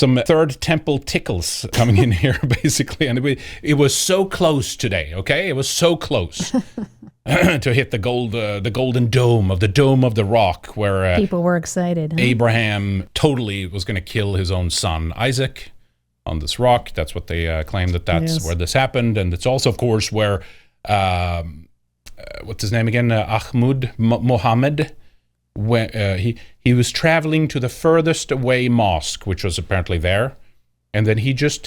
Some third temple tickles coming in here, basically. And it was so close today, okay? It was so close to hit the golden dome of the rock, where people were excited. Huh? Abraham totally was going to kill his own son, Isaac, on this rock. That's what they claim that's where this happened. And it's also, of course, where, what's his name again? Mohammed. When he was traveling to the furthest away mosque, which was apparently there, and then he just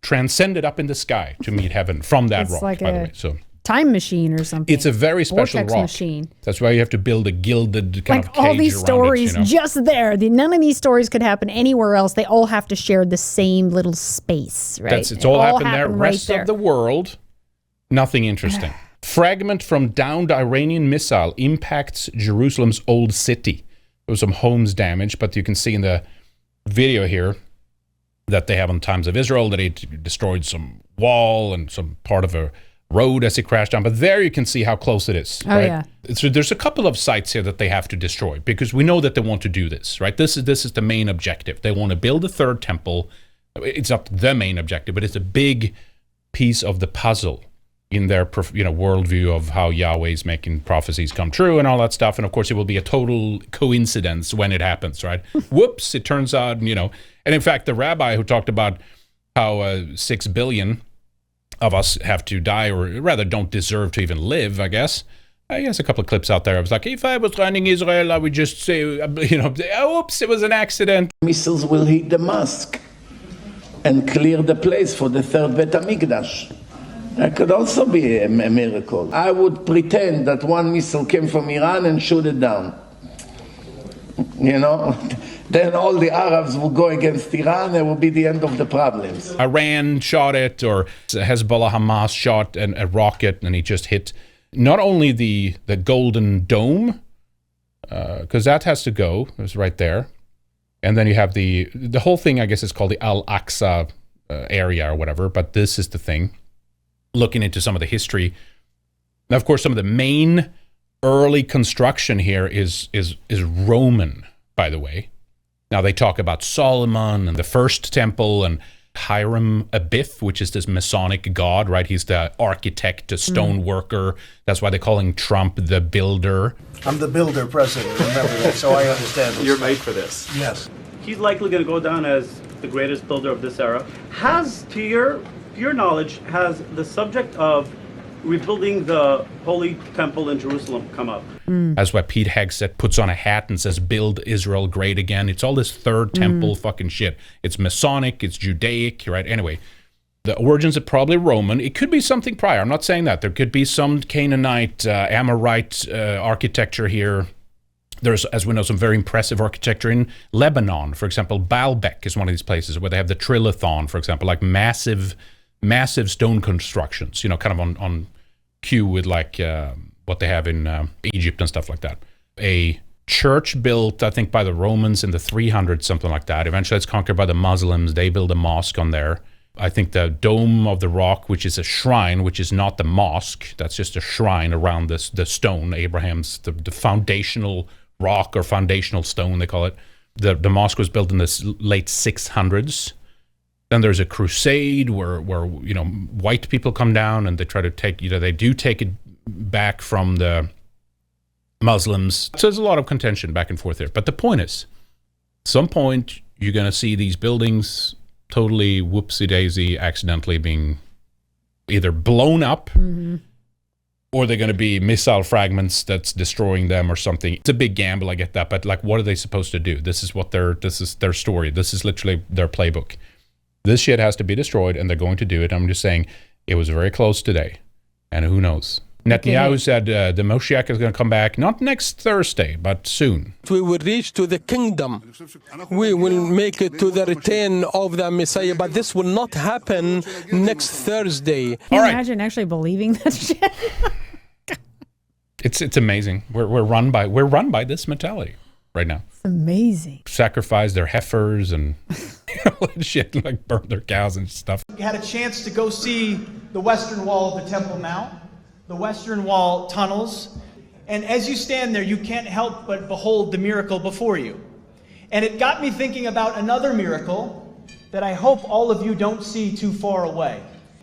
transcended up in the sky to meet heaven from that rock. Like by the way, so time machine or something. it's a very special Vortex rock. Machine. That's why you have to build a gilded kind of cage all these around stories it, just there. None of these stories could happen anywhere else. They all have to share the same little space, right? It's all happened there. Right Rest there. of the world, nothing interesting. Fragment from downed Iranian missile impacts Jerusalem's old city. There was some homes damaged, but you can see in the video here that they have on Times of Israel that it destroyed some wall and some part of a road as it crashed down. But there you can see how close it is. Oh, right? yeah. So there's a couple of sites here that they have to destroy because we know that they want to do this, right? This is the main objective. They want to build a third temple. It's not the main objective, but it's a big piece of the puzzle in their worldview of how Yahweh is making prophecies come true and all that stuff. And of course, it will be a total coincidence when it happens, right? Whoops, it turns out, And in fact, the rabbi who talked about how 6 billion of us have to die, or rather don't deserve to even live, I guess. He has a couple of clips out there. I was like, if I was running Israel, I would just say, oops, it was an accident. Missiles will hit the mosque and clear the place for the third Bet HaMikdash. That could also be a miracle. I would pretend that one missile came from Iran and shoot it down. Then all the Arabs will go against Iran. It will be the end of the problems. Iran shot it, or Hezbollah, Hamas shot a rocket, and he just hit not only the Golden Dome, because that has to go. It was right there. And then you have the whole thing, I guess it's called the Al-Aqsa area or whatever, but this is the thing. Looking into some of the history. Now, of course, some of the main early construction here is Roman, by the way. Now, they talk about Solomon and the first temple and Hiram Abiff, which is this Masonic god, right? He's the architect, the stone worker. That's why they call him Trump the builder. I'm the builder president, remember that, so I understand this. You're made for this. Yes. He's likely going to go down as the greatest builder of this era. To your knowledge, has the subject of rebuilding the Holy Temple in Jerusalem come up? That's why Pete Hegseth puts on a hat and says, build Israel great again. It's all this third temple fucking shit. It's Masonic, it's Judaic, right? Anyway, the origins are probably Roman. It could be something prior. I'm not saying that. There could be some Canaanite, Amorite architecture here. There's, as we know, some very impressive architecture in Lebanon. For example, Baalbek is one of these places where they have the Trilithon, for example, like massive stone constructions, kind of on cue with like what they have in Egypt and stuff like that. A church built, I think, by the Romans in the 300s, something like that. Eventually it's conquered by the Muslims. They build a mosque on there. I think the Dome of the Rock, which is a shrine, which is not the mosque. That's just a shrine around the stone, Abraham's, the foundational rock or foundational stone, they call it. The mosque was built in the late 600s. Then there's a crusade where white people come down and they try to take it back from the Muslims. So there's a lot of contention back and forth there. But the point is, at some point you're going to see these buildings totally whoopsie-daisy accidentally being either blown up or they're going to be missile fragments that's destroying them or something. It's a big gamble, I get that. But like, what are they supposed to do? This is their story. This is literally their playbook. This shit has to be destroyed, and they're going to do it. I'm just saying it was very close today, and who knows? Netanyahu said the Moshiach is going to come back, not next Thursday, but soon. We will reach to the kingdom. We will make it to the return of the Messiah, but this will not happen next Thursday. Can you imagine actually believing that shit? It's amazing. We're run by this mentality right now. It's amazing. Sacrifice their heifers and shit, like burn their cows and stuff. You had a chance to go see the western wall of the Temple Mount, the western wall tunnels, and as you stand there, you can't help but behold the miracle before you. And it got me thinking about another miracle that I hope all of you don't see too far away.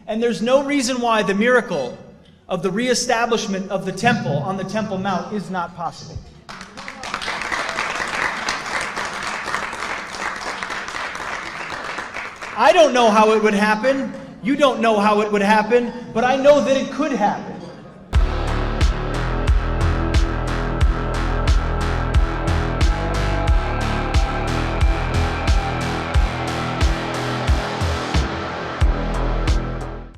And there's no reason why the miracle of the reestablishment of the temple on the Temple Mount is not possible. I don't know how it would happen. You don't know how it would happen, but I know that it could happen.